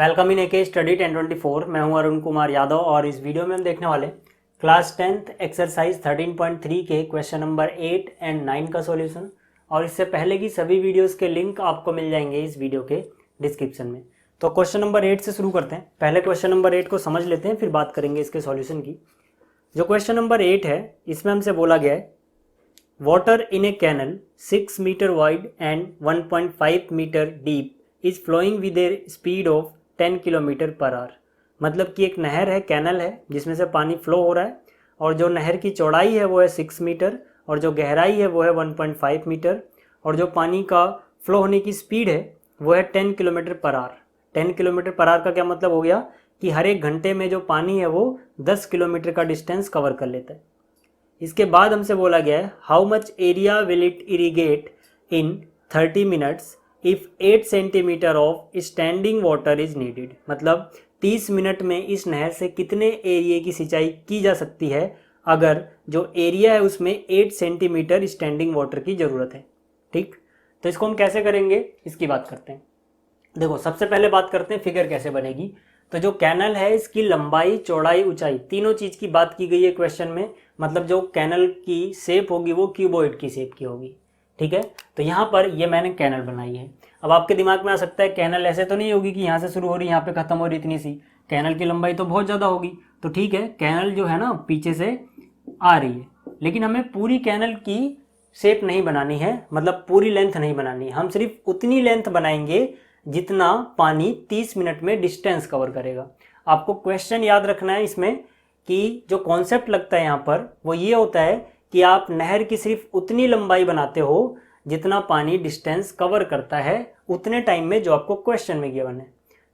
Welcome in AK study 1024। मैं हूं अरुण कुमार यादव और इस वीडियो में हम देखने वाले क्लास 10th एक्सरसाइज 13.3 के क्वेश्चन नंबर 8 एंड 9 का सॉल्यूशन। और इससे पहले की सभी वीडियोस के लिंक आपको मिल जाएंगे इस वीडियो के डिस्क्रिप्शन में। तो क्वेश्चन नंबर 8 से शुरू करते हैं। पहले क्वेश्चन नंबर 8 को समझ लेते हैं, फिर बात करेंगे इसके सॉल्यूशन की। जो क्वेश्चन नंबर 8 है, इसमें हमसे बोला गया है water in a canal 6 metre wide and 1.5 metre deep is flowing with a speed of 10 kilometre per hour. मतलब कि एक नहर है, कैनल है, जिसमें से पानी फ्लो हो रहा है और जो नहर की चौड़ाई है वो है 6 मीटर और जो गहराई है वो है 1.5 मीटर और जो पानी का फ्लो होने की स्पीड है वो है 10 kilometre per our. 10 kilometre per our का क्या मतलब हो गया कि हर एक घंटे में जो पानी है वो 10 किलोमीटर का डिस्टेंस कवर कर लेता है। इसके बाद हमसे बोला गया है how much area will it irrigate in 30 minutes if 8 centimetre of standing water is needed. मतलब 30 मिनट में इस नहर से कितने एरिया की सिंचाई की जा सकती है अगर जो एरिया है उसमें 8 सेंटीमीटर स्टैंडिंग वाटर की ज़रूरत है। ठीक, तो इसको हम कैसे करेंगे इसकी बात करते हैं। देखो, सबसे पहले बात करते हैं फिगर कैसे बनेगी। तो जो कैनल है इसकी लंबाई, चौड़ाई, ऊंचाई, तीनों चीज़ की बात की गई है क्वेश्चन में। मतलब जो कैनल की शेप होगी वो क्यूबॉइड की शेप की होगी। ठीक है, तो यहाँ पर ये मैंने कैनल बनाई है। अब आपके दिमाग में आ सकता है कैनल ऐसे तो नहीं होगी कि यहाँ से शुरू हो रही यहाँ पे ख़त्म हो रही, इतनी सी। कैनल की लंबाई तो बहुत ज़्यादा होगी। तो ठीक है, कैनल जो है ना पीछे से आ रही है, लेकिन हमें पूरी कैनल की शेप नहीं बनानी है, मतलब पूरी लेंथ नहीं बनानी है। हम सिर्फ उतनी लेंथ बनाएंगे जितना पानी 30 मिनट में डिस्टेंस कवर करेगा। आपको क्वेश्चन याद रखना है इसमें कि जो कॉन्सेप्ट लगता है यहाँ पर वो ये होता है कि आप नहर की सिर्फ उतनी लंबाई बनाते हो जितना पानी डिस्टेंस कवर करता है उतने टाइम में जो आपको क्वेश्चन में गिवन है।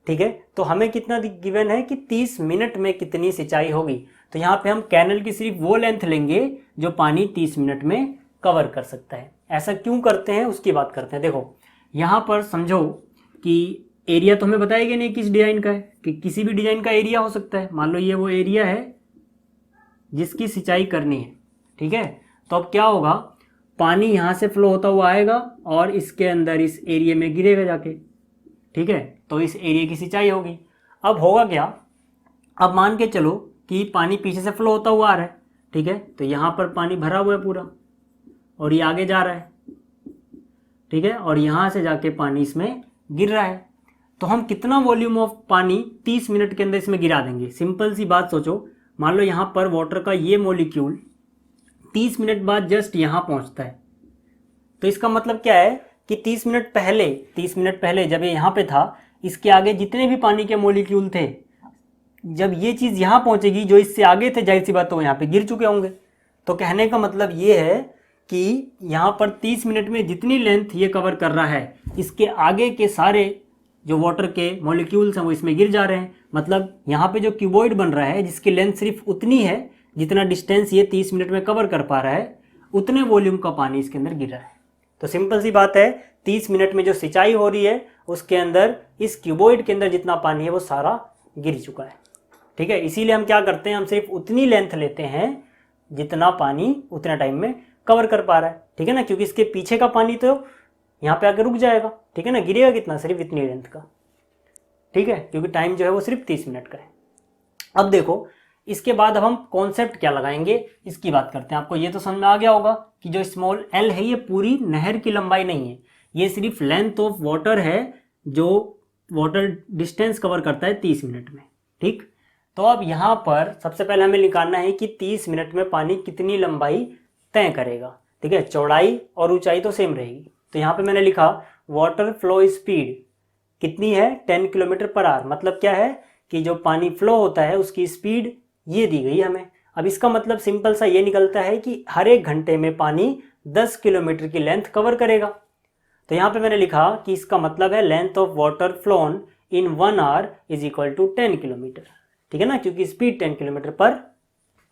ठीक है, तो हमें कितना गिवन है कि 30 मिनट में कितनी सिंचाई होगी। तो यहाँ पे हम कैनल की सिर्फ वो लेंथ लेंगे जो पानी 30 मिनट में कवर कर सकता है। ऐसा क्यों करते हैं उसकी बात करते हैं। देखो, यहाँ पर समझो कि एरिया तो हमें बताया गया नहीं किस डिजाइन का है, कि किसी भी डिजाइन का एरिया हो सकता है। मान लो ये वो एरिया है जिसकी सिंचाई करनी है। ठीक है, तो अब क्या होगा, पानी यहाँ से फ्लो होता हुआ आएगा और इसके अंदर इस एरिया में गिरेगा जाके। ठीक है, तो इस एरिया की सिंचाई होगी। अब होगा क्या, अब मान के चलो कि पानी पीछे से फ्लो होता हुआ आ रहा है। ठीक है, तो यहाँ पर पानी भरा हुआ है पूरा और ये आगे जा रहा है। ठीक है, और यहाँ से जाके पानी इसमें गिर रहा है। तो हम कितना वॉल्यूम ऑफ पानी 30 मिनट के अंदर इसमें गिरा देंगे। सिंपल सी बात सोचो, मान लो यहाँ पर वाटर का ये मॉलिक्यूल 30 मिनट बाद जस्ट यहाँ पहुँचता है। तो इसका मतलब क्या है कि 30 मिनट पहले जब ये यहाँ पे था, इसके आगे जितने भी पानी के मॉलिक्यूल थे, जब ये चीज़ यहाँ पहुँचेगी, जो इससे आगे थे, जाहिर सी बात तो यहाँ पे गिर चुके होंगे। तो कहने का मतलब ये है कि यहाँ पर 30 मिनट में जितनी लेंथ ये कवर कर रहा है, इसके आगे के सारे जो वाटर के मॉलिक्यूल्स हैं वो इसमें गिर जा रहे हैं। मतलब यहाँ पे जो क्यूबॉइड बन रहा है जिसकी लेंथ सिर्फ उतनी है जितना डिस्टेंस ये 30 मिनट में कवर कर पा रहा है, उतने वॉल्यूम का पानी इसके अंदर गिर रहा है। तो सिंपल सी बात है, 30 मिनट में जो सिंचाई हो रही है उसके अंदर इस क्यूबॉइड के अंदर जितना पानी है वो सारा गिर चुका है। ठीक है, इसीलिए हम क्या करते हैं, हम सिर्फ उतनी लेंथ लेते हैं जितना पानी उतने टाइम में कवर कर पा रहा है। ठीक है ना, क्योंकि इसके पीछे का पानी तो यहाँ पे आकर रुक जाएगा। ठीक है ना, गिरेगा कितना, सिर्फ इतनी लेंथ का। ठीक है, क्योंकि टाइम जो है वो सिर्फ 30 मिनट का है। अब देखो, इसके बाद अब हम कॉन्सेप्ट क्या लगाएंगे इसकी बात करते हैं। आपको ये तो समझ में आ गया होगा कि जो स्मॉल एल है ये पूरी नहर की लंबाई नहीं है, ये सिर्फ लेंथ ऑफ वाटर है जो वाटर डिस्टेंस कवर करता है 30 मिनट में। ठीक, तो अब यहाँ पर सबसे पहले हमें निकालना है कि 30 मिनट में पानी कितनी लंबाई तय करेगा। ठीक है, चौड़ाई और ऊंचाई तो सेम रहेगी। तो यहाँ पे मैंने लिखा वाटर फ्लो स्पीड कितनी है, 10 किलोमीटर पर आवर। मतलब क्या है कि जो पानी फ्लो होता है उसकी स्पीड ये दी गई हमें। अब इसका मतलब सिंपल सा ये निकलता है कि हर एक घंटे में पानी 10 किलोमीटर की लेंथ कवर करेगा। तो यहाँ पे मैंने लिखा कि इसका मतलब है length of water flown in 1 hour is equal to 10 kilometre. ठीक है ना, क्योंकि speed 10 kilometre per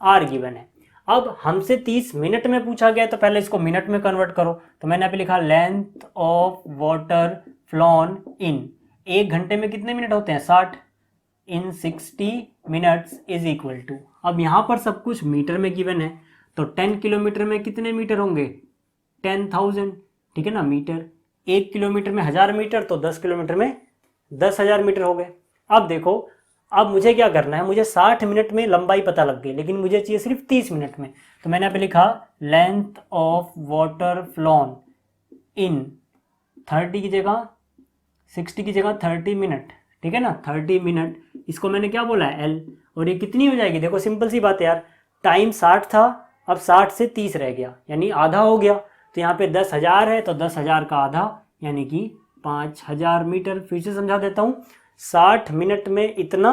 hour given है। अब हमसे 30 मिनट में पूछा गया तो पहले इसको मिनट में कन्वर्ट करो। तो मैंने यहाँ पे लिखा लेंथ ऑफ वाटर फ्लोन इन, एक घंटे में कितने मिनट होते हैं, 60, इन 60 मिनट्स इज इक्वल टू, अब यहाँ पर सब कुछ मीटर में गिवन है तो 10 किलोमीटर में कितने मीटर होंगे, 10,000। ठीक है ना, मीटर, 1 किलोमीटर में 1000 मीटर, तो 10 किलोमीटर में 10,000 मीटर हो गए। अब देखो, अब मुझे क्या करना है, मुझे 60 मिनट में लंबाई पता लग गई, लेकिन मुझे चाहिए सिर्फ 30 मिनट में। तो मैंने यहाँ पे लिखा लेंथ ऑफ वाटर फ्लोन इन 30 की जगह 60 की जगह 30 मिनट, ठीक है ना, 30 मिनट, इसको मैंने क्या बोला है एल। और ये कितनी हो जाएगी, देखो सिंपल सी बात है यार, टाइम 60 था, अब 60 से 30 रह गया, यानी आधा हो गया। तो यहाँ पे 10,000 है, तो 10,000 का आधा यानी कि 5,000 मीटर। फिर से समझा देता हूँ, 60 मिनट में इतना,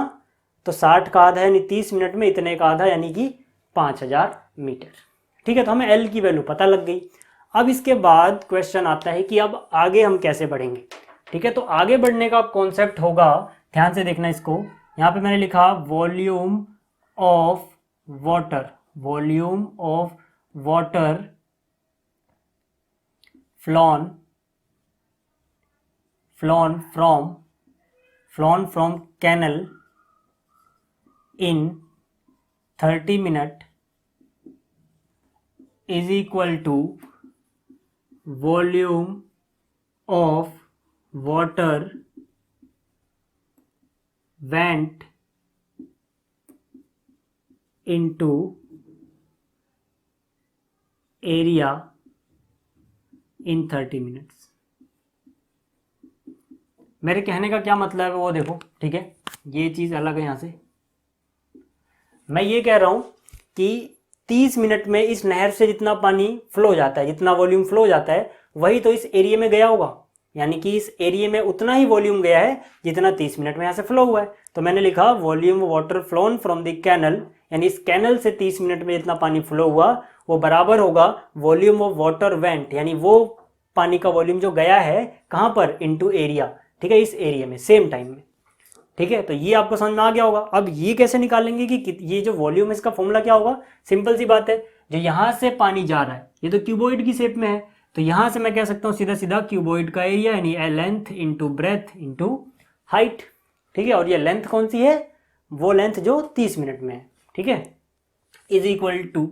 तो 60 का आधा यानी 30 मिनट में इतने का आधा यानी कि 5,000 मीटर। ठीक है, तो हमें एल की वैल्यू पता लग गई। अब इसके बाद क्वेश्चन आता है कि अब आगे हम कैसे बढ़ेंगे। ठीक है, तो आगे बढ़ने का कॉन्सेप्ट होगा, ध्यान से देखना इसको, यहाँ पे मैंने लिखा volume of water, volume of water flown from canal in 30 minute is equal to volume of water went into area in 30 minutes। मेरे कहने का क्या मतलब है वो देखो, ठीक है, ये चीज़ अलग है। यहाँ से मैं ये कह रहा हूँ कि 30 मिनट में इस नहर से जितना पानी फ्लो जाता है, जितना वॉल्यूम फ्लो जाता है, वही तो इस एरिया में गया होगा, यानी कि इस एरिया में उतना ही वॉल्यूम गया है जितना 30 मिनट में यहाँ से फ्लो हुआ है। तो मैंने लिखा volume water flown from the canal, यानी इस कैनल से 30 मिनट में जितना पानी फ्लो हुआ वो बराबर होगा वॉल्यूम ऑफ वाटर वेंट, यानी वो पानी का वॉल्यूम जो गया है कहाँ पर, इनटू एरिया। ठीक है, इस एरिया में सेम टाइम में। ठीक है, तो ये आपको समझ में आ गया होगा। अब ये कैसे निकालेंगे कि ये जो वॉल्यूम है इसका फॉर्मूला क्या होगा, सिंपल सी बात है, जो यहाँ से पानी जा रहा है ये तो क्यूबॉइड की शेप में है, तो यहां से मैं कह सकता हूं सीधा सीधा क्यूबॉइड का एरिया यानी length into breadth into height. ठीक है, और ये लेंथ कौन सी है, वो लेंथ जो 30 मिनट में है। ठीक है, इज इक्वल टू,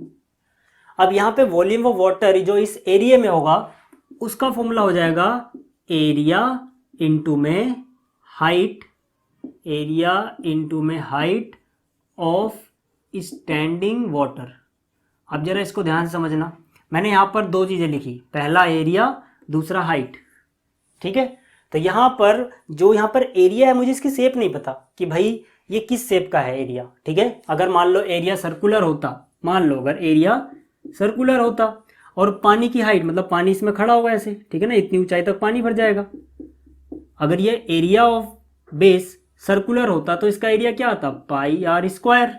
अब यहां पे वॉल्यूम ऑफ वाटर जो इस एरिया में होगा उसका फॉर्मूला हो जाएगा एरिया इंटू में हाइट, एरिया इंटू में हाइट ऑफ स्टैंडिंग वाटर। अब जरा इसको ध्यान से समझना, मैंने यहाँ पर दो चीज़ें लिखी, पहला एरिया, दूसरा हाइट। ठीक है, तो यहाँ पर जो यहाँ पर एरिया है मुझे इसकी शेप नहीं पता कि भाई ये किस शेप का है एरिया। ठीक है, अगर मान लो एरिया सर्कुलर होता, मान लो अगर एरिया सर्कुलर होता और पानी की हाइट मतलब पानी इसमें खड़ा होगा ऐसे, ठीक है ना, इतनी ऊंचाई तक पानी भर जाएगा। अगर ये एरिया ऑफ बेस सर्कुलर होता तो इसका एरिया क्या आता, पाई आर स्क्वायर,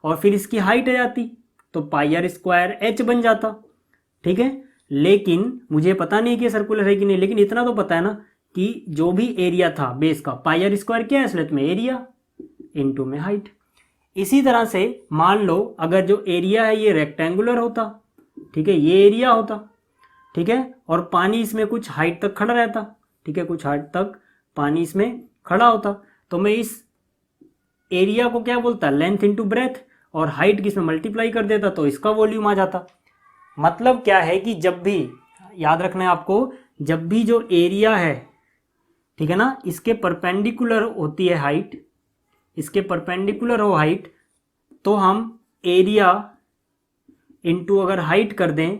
और फिर इसकी हाइट आ जाती तो पाई आर स्क्वायर एच बन जाता। ठीक है, लेकिन मुझे पता नहीं कि सर्कुलर है कि नहीं, लेकिन इतना तो पता है ना कि जो भी एरिया था बेस का, पाई आर स्क्वायर क्या है असलियत में, एरिया इनटू में हाइट। इसी तरह से मान लो अगर जो एरिया है ये रेक्टेंगुलर होता, ठीक है, ये एरिया होता, ठीक है, और पानी इसमें कुछ हाइट तक खड़ा रहता, ठीक है, कुछ हाइट तक पानी इसमें खड़ा होता, तो मैं इस एरिया को क्या बोलता, लेंथ इंटू ब्रेथ, और हाइट की इसमें मल्टीप्लाई कर देता तो इसका वॉल्यूम आ जाता। मतलब क्या है कि जब भी, याद रखना है आपको, जब भी जो एरिया है, ठीक है ना, इसके परपेंडिकुलर होती है हाइट, इसके परपेंडिकुलर हो हाइट, तो हम एरिया इंटू अगर हाइट कर दें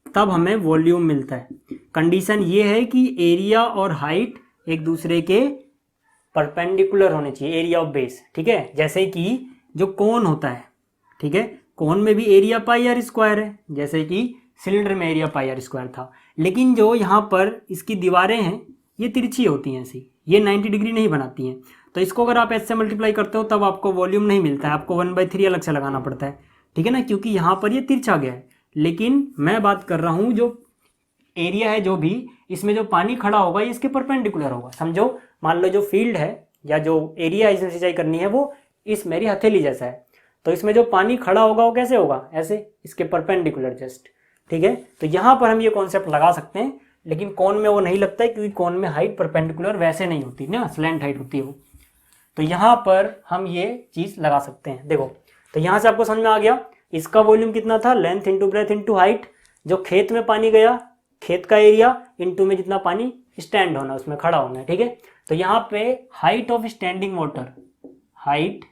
तब हमें वॉल्यूम मिलता है। कंडीशन ये है कि एरिया और हाइट एक दूसरे के परपेंडिकुलर होने चाहिए, एरिया ऑफ बेस। ठीक है, जैसे कि जो कोन होता है, ठीक है, कोन में भी एरिया पाई आर स्क्वायर है, जैसे कि सिलेंडर में एरिया पाई आर स्क्वायर था, लेकिन जो यहाँ पर इसकी दीवारें हैं ये तिरछी होती हैं ऐसी, ये 90 डिग्री नहीं बनाती हैं, तो इसको अगर आप एच से मल्टीप्लाई करते हो तब आपको वॉल्यूम नहीं मिलता है, आपको 1/3 अलग से लगाना पड़ता है। ठीक है ना, क्योंकि यहाँ पर ये तिरछा गया है। लेकिन मैं बात कर रहा हूँ जो एरिया है, जो भी इसमें जो पानी खड़ा होगा ये इसके परपेंडिकुलर होगा। समझो, मान लो जो फील्ड है या जो एरिया इसमें सिंचाई करनी है वो इस मेरी हथेली जैसा है, तो इसमें जो पानी खड़ा होगा वो कैसे होगा, ऐसे, इसके परपेंडिकुलर जस्ट। ठीक है, तो यहाँ पर हम ये कॉन्सेप्ट लगा सकते हैं, लेकिन कोन में वो नहीं लगता है क्योंकि कोन में हाइट परपेंडिकुलर वैसे नहीं होती ना, स्लैंट हाइट होती है वो। तो यहाँ पर हम ये चीज़ लगा सकते हैं। देखो, तो यहाँ से आपको समझ में आ गया इसका वॉल्यूम कितना था, length into breadth into height. जो खेत में पानी गया खेत का एरिया इनटू में जितना पानी स्टैंड होना, उसमें खड़ा होना है, ठीक है। तो यहाँ पे height of standing water, height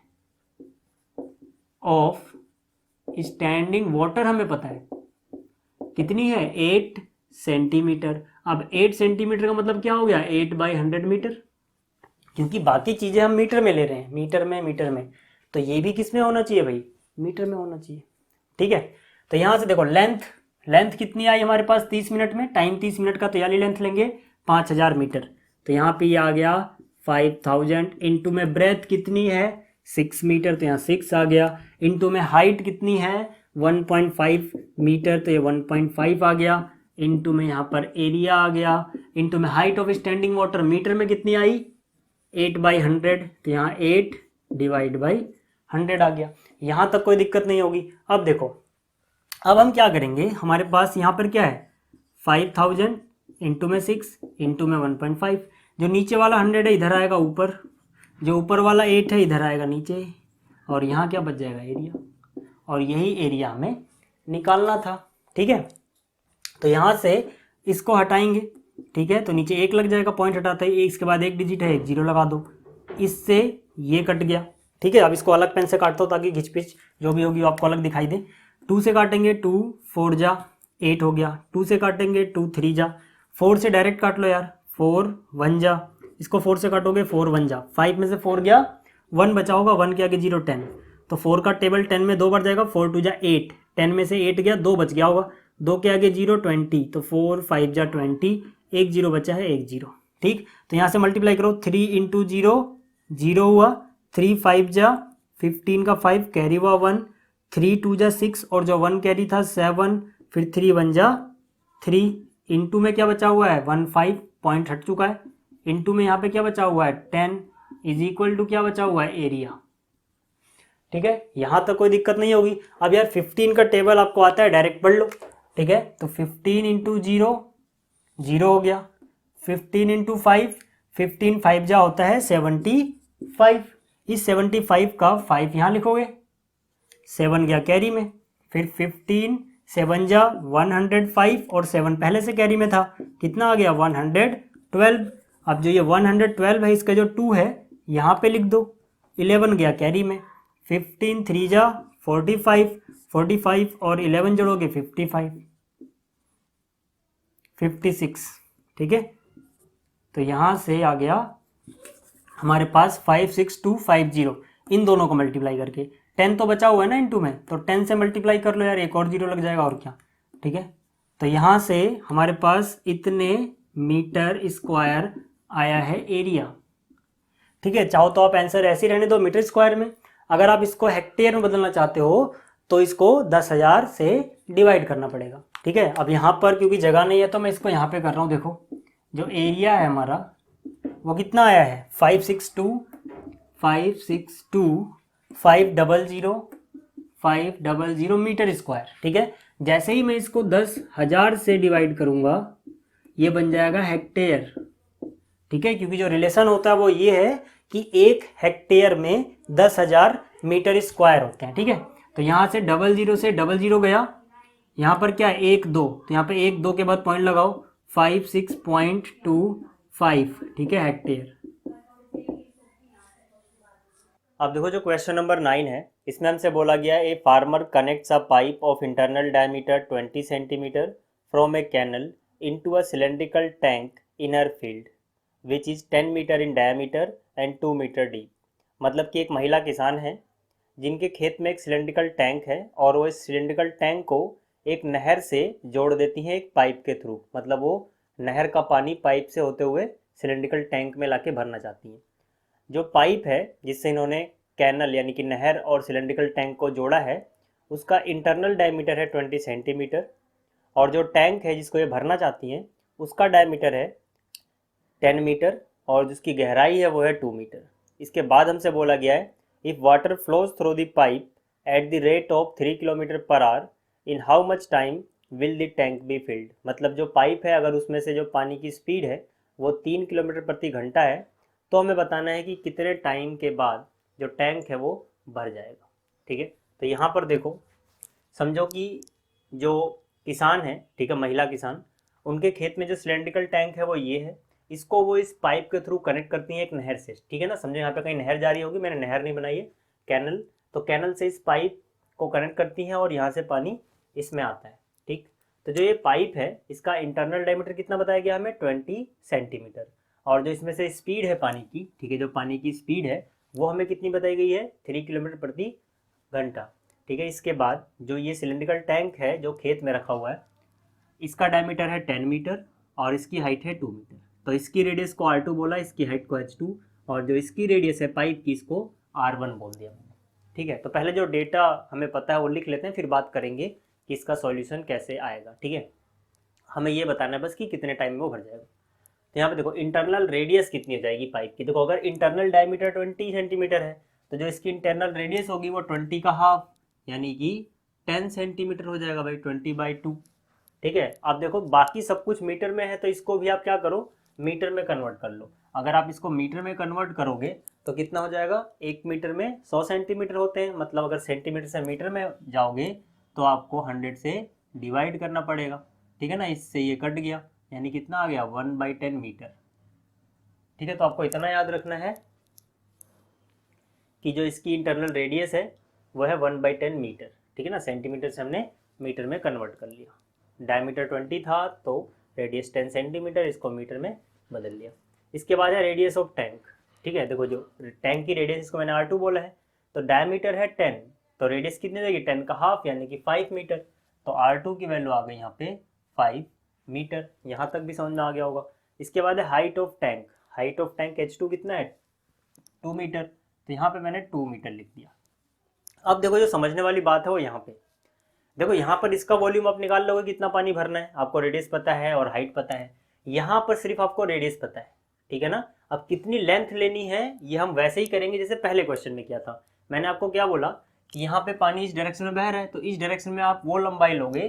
of standing water हमें पता है कितनी है, 8 सेंटीमीटर। अब 8 सेंटीमीटर का मतलब क्या हो गया, 8/100 मीटर, क्योंकि बाकी चीजें हम मीटर में ले रहे हैं, मीटर में, तो ये भी किस में होना चाहिए भाई, मीटर में होना चाहिए, ठीक है। तो यहां से देखो लेंथ कितनी आई हमारे पास 30 मिनट में, टाइम 30 मिनट का, तो यानी लेंथ लेंगे 5000 मीटर। तो यहाँ पे ये आ गया 5000, इंटू में ब्रेथ कितनी है 6 मीटर, तो यहाँ 6 आ गया, इंटू में हाइट कितनी है 1.5 मीटर, तो ये 1.5 आ गया, इंटू में यहाँ पर एरिया आ गया, इंटू में height of standing water meter में कितनी आई 8/100, तो यहाँ 8/100 आ गया। यहाँ तक कोई दिक्कत नहीं होगी। अब देखो, अब हम क्या करेंगे, हमारे पास यहाँ पर क्या है 5000 इंटू में 6 इंटू में 1.5, जो नीचे वाला 100 है इधर आएगा ऊपर, जो ऊपर वाला 8 है इधर आएगा नीचे, और यहाँ क्या बच जाएगा एरिया, और यही एरिया हमें निकालना था, ठीक है। तो यहाँ से इसको हटाएंगे, ठीक है, तो नीचे 1 लग जाएगा, पॉइंट हटाते ही इसके बाद 1 डिजिट है, 1 0 लगा दो, इससे ये कट गया, ठीक है। अब इसको अलग पेन से काटता हूँ ताकि घिचपिच जो भी होगी वो आपको अलग दिखाई दे। 2 से काटेंगे 2 4 जा 8 हो गया, 2 से काटेंगे 2 3 जा, 4 से डायरेक्ट काट लो यार, 4 1 जा, इसको 4 से काटोगे 4 1 जा, 5 में से 4 गया 1 बचा होगा, 1 के आगे 0 10, तो 4 का टेबल 10 में 2 बार जाएगा, 4 2 जा 8, 10 में से 8 गया 2 बच गया होगा, 2 के आगे 0 20, तो 4 5 जा 20, 1 0 बचा है 1 0, ठीक। तो यहाँ से मल्टीप्लाई करो, 3 इंटू 0 0 हुआ, 3 5 जा 15 का 5 कैरी हुआ 1, 3 2 जा 6 और जो 1 कैरी था 7, फिर 3 1 जा 3, इंटू में क्या बचा हुआ है 1 5, पॉइंट हट चुका है, इंटू में यहाँ पे क्या बचा हुआ है 10 इज इक्वल टू क्या बचा हुआ है एरिया, ठीक है। यहाँ तक कोई दिक्कत नहीं होगी। अब यार 15 का टेबल आपको आता है, डायरेक्ट पढ़ लो, ठीक है। तो 15 इंटू 0 0 हो गया, 15 इंटू 5 15 5 जा होता है 75, इस 75 का 5 यहाँ लिखोगे, 7 गया कैरी में, फिर 15 7 जा 105 और 7 पहले से कैरी में था, कितना आ गया 112। अब जो ये 112 है इसका जो 2 है यहाँ पे लिख दो, 11 गया कैरी में, 15 3 जा 45 और 11 जोड़ोगे 56, ठीक है। तो यहाँ से आ गया हमारे पास 56250, इन दोनों को मल्टीप्लाई करके 10 तो बचा हुआ है ना इंटू में, तो 10 से मल्टीप्लाई कर लो यार, एक और 0 लग जाएगा और क्या, ठीक है। तो यहाँ से हमारे पास इतने मीटर स्क्वायर आया है एरिया, ठीक है। चाहो तो आप आंसर ऐसे ही रहने दो मीटर स्क्वायर में, अगर आप इसको हेक्टेयर में बदलना चाहते हो तो इसको 10,000 से डिवाइड करना पड़ेगा, ठीक है। अब यहाँ पर क्योंकि जगह नहीं है तो मैं इसको यहाँ पे कर रहा हूँ, देखो जो एरिया है हमारा वो कितना आया है 500 मीटर स्क्वायर, ठीक है। जैसे ही मैं इसको 10,000 से डिवाइड करूँगा ये बन जाएगा हेक्टेयर, ठीक है, क्योंकि जो रिलेशन होता है वो ये है कि 1 हेक्टेयर में 10,000 मीटर स्क्वायर होते हैं, ठीक है। तो यहाँ से 00 से 00 गया, यहाँ पर क्या है 1 2, तो यहाँ पे 1 2 के बाद पॉइंट लगाओ, 56.25, ठीक है, हेक्टेयर। अब देखो जो क्वेश्चन नंबर 9 है इसमें हमसे बोला गया a farmer connects a pipe of internal diameter 20 centimetre from a canal into a cylindrical tank in her field which is 10 metre in diameter and 2 metre deep. मतलब कि एक महिला किसान है जिनके खेत में एक सिलेंड्रिकल टैंक है और वो इस सिलेंड्रिकल टैंक को एक नहर से जोड़ देती हैं एक पाइप के थ्रू, मतलब वो नहर का पानी पाइप से होते हुए सिलेंड्रिकल टैंक में लाके भरना चाहती हैं। जो पाइप है जिससे इन्होंने कैनल यानी कि नहर और सिलेंड्रिकल टैंक को जोड़ा है उसका इंटरनल डायमीटर है 20 सेंटीमीटर और जो टैंक है जिसको ये भरना चाहती हैं उसका डायमीटर है 10 मीटर और जिसकी गहराई है वो है 2 मीटर। इसके बाद हमसे बोला गया है if water flows through the pipe at the rate of 3 kilometre per our in how much time will the tank be filled. मतलब जो पाइप है अगर उसमें से जो पानी की स्पीड है वो 3 किलोमीटर प्रति घंटा है तो हमें बताना है कि कितने टाइम के बाद जो टैंक है वो भर जाएगा, ठीक है। तो यहाँ पर देखो, समझो कि जो किसान है, ठीक है, महिला किसान, उनके खेत में जो सिलेंड्रिकल टैंक है वो ये है, इसको वो इस पाइप के थ्रू कनेक्ट करती हैं एक नहर से, ठीक है ना। समझो यहाँ पे कहीं नहर जा रही होगी, मैंने नहर नहीं बनाई है, कैनल, तो कैनल से इस पाइप को कनेक्ट करती हैं और यहाँ से पानी इसमें आता है, ठीक। तो जो ये पाइप है इसका इंटरनल डायमीटर कितना बताया गया हमें, 20 सेंटीमीटर, और जो इसमें से स्पीड है पानी की, ठीक है, जो पानी की स्पीड है वो हमें कितनी बताई गई है, 3 किलोमीटर प्रति घंटा, ठीक है। इसके बाद जो ये सिलेंड्रिकल टैंक है जो खेत में रखा हुआ है, इसका डायमीटर है 10 मीटर और इसकी हाइट है 2 मीटर। तो इसकी रेडियस को R2 बोला, इसकी हाइट को H2, और जो इसकी रेडियस है पाइप की इसको R1 बोल दिया मैंने, ठीक है। तो पहले जो डेटा हमें पता है वो लिख लेते हैं, फिर बात करेंगे कि इसका सॉल्यूशन कैसे आएगा, ठीक है। हमें ये बताना है बस कि कितने टाइम में वो भर जाएगा। तो यहाँ पे देखो इंटरनल रेडियस कितनी हो जाएगी पाइप की, देखो अगर इंटरनल डायमीटर 20 सेंटीमीटर है तो जो इसकी इंटरनल रेडियस होगी वो 20 का हाफ यानी कि 10 सेंटीमीटर हो जाएगा भाई, 20/2, ठीक है। आप देखो बाकी सब कुछ मीटर में है तो इसको भी आप क्या करो, मीटर में कन्वर्ट कर लो। अगर आप इसको मीटर में कन्वर्ट करोगे तो कितना हो जाएगा, 1 मीटर में 100 सेंटीमीटर होते हैं, मतलब अगर सेंटीमीटर से मीटर में जाओगे तो आपको 100 से डिवाइड करना पड़ेगा, ठीक है ना। इससे ये कट गया यानी कितना आ गया, 1/10 मीटर, ठीक है। तो आपको इतना याद रखना है कि जो इसकी इंटरनल रेडियस है वो है 1/10 मीटर, ठीक है ना। सेंटीमीटर से हमने मीटर में कन्वर्ट कर लिया, डायमीटर 20 था तो रेडियस 10 सेंटीमीटर, इसको मीटर में बदल लिया। इसके बाद है रेडियस ऑफ टैंक, ठीक है। देखो जो टैंक की रेडियस इसको मैंने R2 बोला है, तो डायमीटर है 10, तो रेडियस कितनी देगी, 10 का हाफ यानी कि 5 मीटर, तो R2 की वैल्यू आ गई यहाँ पे 5 मीटर, यहाँ तक भी समझ में आ गया होगा। इसके बाद है height of tank, height of tank H2 कितना है, 2 मीटर, तो यहाँ पे मैंने 2 मीटर लिख दिया। अब देखो जो समझने वाली बात है वो यहाँ पे, देखो यहाँ पर इसका वॉल्यूम आप निकाल लोगे कितना पानी भरना है, आपको रेडियस पता है और हाइट पता है, यहाँ पर सिर्फ आपको रेडियस पता है, ठीक है ना। अब कितनी लेंथ लेनी है ये हम वैसे ही करेंगे जैसे पहले क्वेश्चन में किया था। मैंने आपको क्या बोला कि यहाँ पे पानी इस डायरेक्शन में बह रहा है तो इस डायरेक्शन में आप वो लंबाई लोगे,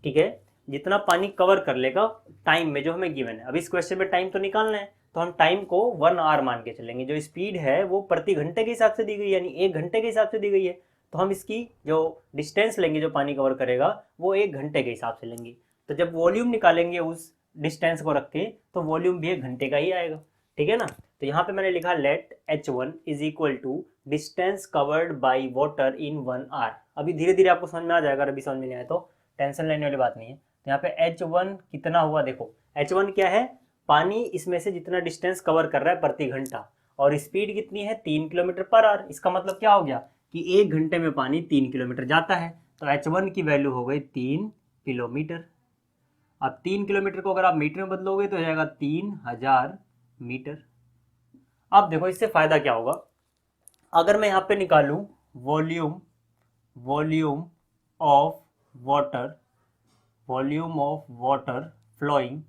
ठीक है, जितना पानी कवर कर लेगा टाइम में जो हमें गिवन है। अब इस क्वेश्चन में टाइम तो निकालना है तो हम टाइम को 1 आवर मान के चलेंगे, जो स्पीड है वो प्रति घंटे के हिसाब से दी गई है, यानी 1 घंटे के हिसाब से दी गई है, तो हम इसकी जो डिस्टेंस लेंगे जो पानी कवर करेगा वो 1 घंटे के हिसाब से लेंगे। तो जब वॉल्यूम निकालेंगे उस डिस्टेंस को रख के तो वॉल्यूम भी 1 घंटे का ही आएगा, ठीक है ना। तो यहाँ पे मैंने लिखा let H1 is equal to distance covered by water in 1 hour. अभी धीरे धीरे आपको समझ में आ जाएगा, अभी समझ में नहीं आया तो टेंशन लेने वाली बात नहीं है। तो यहाँ पे H1 कितना हुआ, देखो H1 क्या है, पानी इसमें से जितना डिस्टेंस कवर कर रहा है प्रति घंटा, और स्पीड कितनी है 3 किलोमीटर पर आवर। इसका मतलब क्या हो गया कि 1 घंटे में पानी 3 किलोमीटर जाता है, तो H1 की वैल्यू हो गई 3 किलोमीटर। अब 3 किलोमीटर को अगर आप मीटर में बदलोगे तो हो जाएगा 3000 मीटर। अब देखो इससे फायदा क्या होगा, अगर मैं यहाँ पे निकालूं volume of water, volume of water flowing,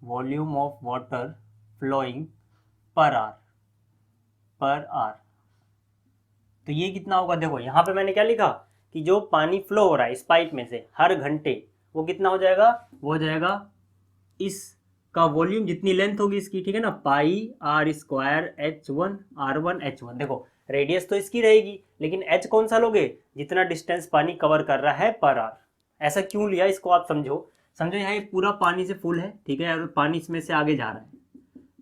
volume of water flowing per hour, तो ये कितना होगा, देखो यहाँ पे मैंने क्या लिखा कि जो पानी फ्लो हो रहा है इस पाइप में से हर घंटे वो कितना हो जाएगा, वो हो जाएगा इसका वॉल्यूम जितनी लेंथ होगी इसकी, ठीक है ना, पाई R square H1 R1 H1। देखो रेडियस तो इसकी रहेगी लेकिन H कौन सा लोगे, जितना डिस्टेंस पानी कवर कर रहा है पर आवर। ऐसा क्यों लिया इसको आप समझो यहाँ ये पूरा पानी से फुल है, ठीक है, और पानी इसमें से आगे जा रहा है,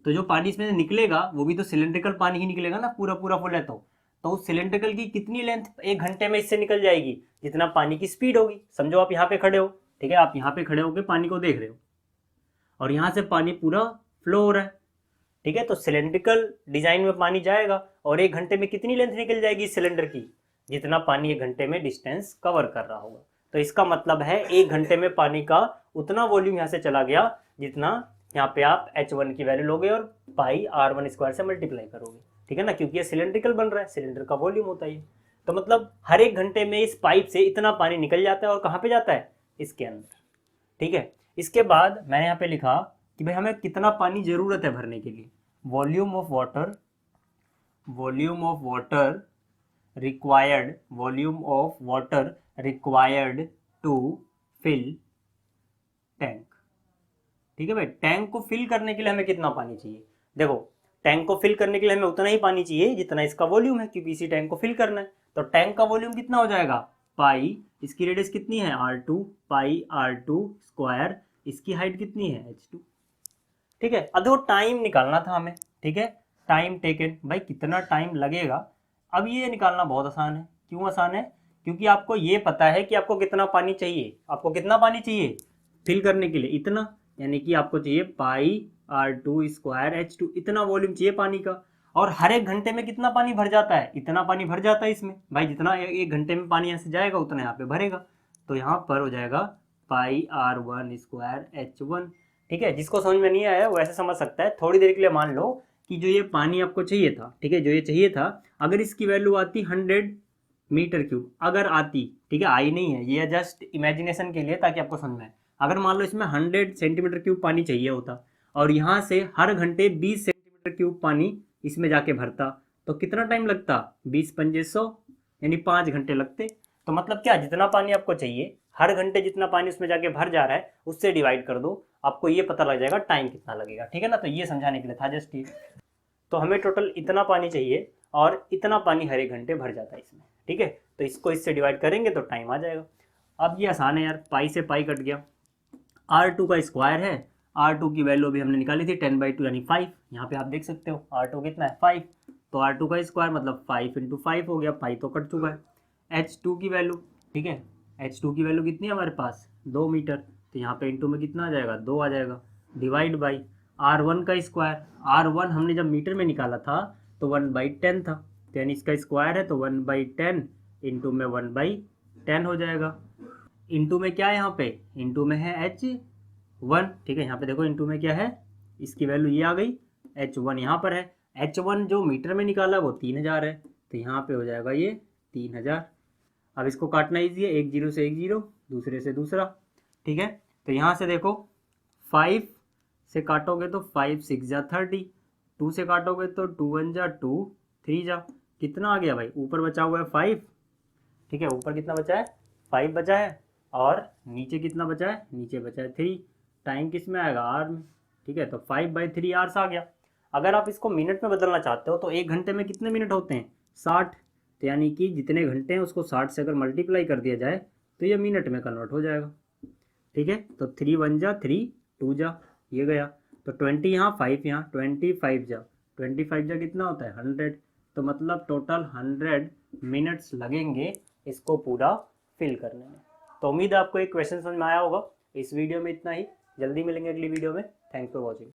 तो जो पानी इसमें से निकलेगा वो भी तो सिलेंड्रिकल पानी ही निकलेगा ना, पूरा फुल है तो उस सिलेंड्रिकल की कितनी लेंथ 1 घंटे में इससे निकल जाएगी, जितना पानी की स्पीड होगी। समझो आप यहाँ पे खड़े हो, ठीक है, आप यहाँ पे खड़े होकर पानी को देख रहे हो और यहाँ से पानी पूरा फ्लो हो रहा है, ठीक है, तो सिलेंड्रिकल डिजाइन में पानी जाएगा और 1 घंटे में कितनी लेंथ निकल जाएगी इस सिलेंडर की, जितना पानी 1 घंटे में डिस्टेंस कवर कर रहा होगा। तो इसका मतलब है 1 घंटे में पानी का उतना वॉल्यूम यहाँ से चला गया जितना यहाँ पे आप H1 की वैल्यू लोगे और पाई R1 स्क्वायर से मल्टीप्लाई करोगे, ठीक है ना, क्योंकि ये सिलेंड्रिकल बन रहा है, सिलेंडर का वॉल्यूम होता है। तो मतलब हर 1 घंटे में इस पाइप से इतना पानी निकल जाता है और कहाँ पे जाता है, इसके अंदर, ठीक है। इसके बाद मैंने यहाँ पे लिखा कि भाई हमें कितना पानी जरूरत है भरने के लिए, volume of water required to fill tank, ठीक है भाई। टैंक को फिल करने के लिए हमें कितना पानी चाहिए, देखो टैंक को फिल करने के लिए हमें उतना ही पानी चाहिए जितना इसका वॉल्यूम है, क्योंकि इसी टैंक को फिल करना है। तो टैंक का वॉल्यूम कितना हो जाएगा, पाई, इसकी रेडियस कितनी है R2, पाई R2 स्क्वायर इसकी हाइट कितनी है h2। ठीक है, अब देखो टाइम निकालना था हमें। ठीक है, टाइम टेकन, भाई कितना टाइम लगेगा। अब ये निकालना बहुत आसान है। क्यों आसान है? क्योंकि आपको ये पता है कि आपको कितना पानी चाहिए। आपको कितना पानी चाहिए फिल करने के लिए? इतना, यानी कि आपको चाहिए पाई R2 स्क्वायर H2, इतना वॉल्यूम चाहिए पानी का। और हर एक घंटे में कितना पानी भर जाता है? इतना पानी भर जाता है इसमें। भाई जितना एक घंटे में पानी यहाँ से जाएगा उतना यहाँ पे भरेगा। तो यहाँ पर हो जाएगा पाई R1 स्क्वायर H1। ठीक है, जिसको समझ में नहीं आया वो ऐसे समझ सकता है। थोड़ी देर के लिए मान लो कि जो ये पानी आपको चाहिए था, ठीक है, जो ये चाहिए था, अगर इसकी वैल्यू आती 100 मीटर क्यूब, अगर आती, ठीक है, आई नहीं है, ये जस्ट इमेजिनेशन के लिए ताकि आपको समझ में आए। अगर मान लो इसमें 100 सेंटीमीटर क्यूब पानी चाहिए होता और यहाँ से हर घंटे 20 सेंटीमीटर क्यूब पानी इसमें जाके भरता, तो कितना टाइम लगता? 20 पंजे 100, यानी 5 घंटे लगते। तो मतलब क्या, जितना पानी आपको चाहिए हर घंटे जितना पानी उसमें जाके भर जा रहा है उससे डिवाइड कर दो, आपको ये पता लग जाएगा टाइम कितना लगेगा। ठीक है ना, तो ये समझाने के लिए था जस्ट ये। तो हमें टोटल इतना पानी चाहिए और इतना पानी हर एक घंटे भर जाता है इसमें। ठीक है, तो इसको इससे डिवाइड करेंगे तो टाइम आ जाएगा। अब ये आसान है यार, पाई से पाई कट गया। R2 का स्क्वायर है, R2 की वैल्यू भी हमने निकाली थी 10/2 यानी 5। यहाँ पे आप देख सकते हो R2 कितना है 5, तो R2 का स्क्वायर मतलब 5 × 5 हो गया, पाई तो कट चुका है। H2 की वैल्यू, ठीक है, H2 की वैल्यू कितनी है हमारे पास? 2 मीटर, तो यहाँ पे इंटू में कितना आ जाएगा? 2 आ जाएगा, डिवाइड बाई R1 का स्क्वायर। R1 हमने जब मीटर में निकाला था तो 1/10 था, तो यानी इसका स्क्वायर है तो 1/10 इंटू में 1/10 हो जाएगा। इंटू में क्या है यहाँ पे? इंटू में है H1। ठीक है, यहाँ पे देखो इंटू में क्या है, इसकी वैल्यू ये आ गई, H1 यहाँ पर है। H1 जो मीटर में निकाला वो 3000 है, तो यहाँ पे हो जाएगा ये 3000। अब इसको काटना ईजी है, 1 0 से 1 0, दूसरे से दूसरा। ठीक है, तो यहाँ से देखो 5 से काटोगे तो 5 6 जा 30, 2 से काटोगे तो 2 1 जा 2, 3 जा, कितना आ गया भाई? ऊपर बचा हुआ है 5। ठीक है, ऊपर कितना बचा है? 5 बचा है, और नीचे कितना बचा है? नीचे बचा है 3। टाइम किस में आएगा? आर में। ठीक है, तो 5/3 आवर्स आ गया। अगर आप इसको मिनट में बदलना चाहते हो तो एक घंटे में कितने मिनट होते हैं? 60। तो यानी कि जितने घंटे हैं उसको 60 से अगर मल्टीप्लाई कर दिया जाए तो ये मिनट में कन्वर्ट हो जाएगा। ठीक है, तो 3 1 जा 3, 2 जा, ये गया, तो 20 यहाँ 5 यहाँ, 25 जा 25 जा कितना होता है? 100। तो मतलब टोटल 100 मिनट्स लगेंगे इसको पूरा फिल करने में। तो उम्मीद है आपको एक क्वेश्चन समझ में आया होगा। इस वीडियो में इतना ही, जल्दी मिलेंगे अगली वीडियो में। Thanks for watching.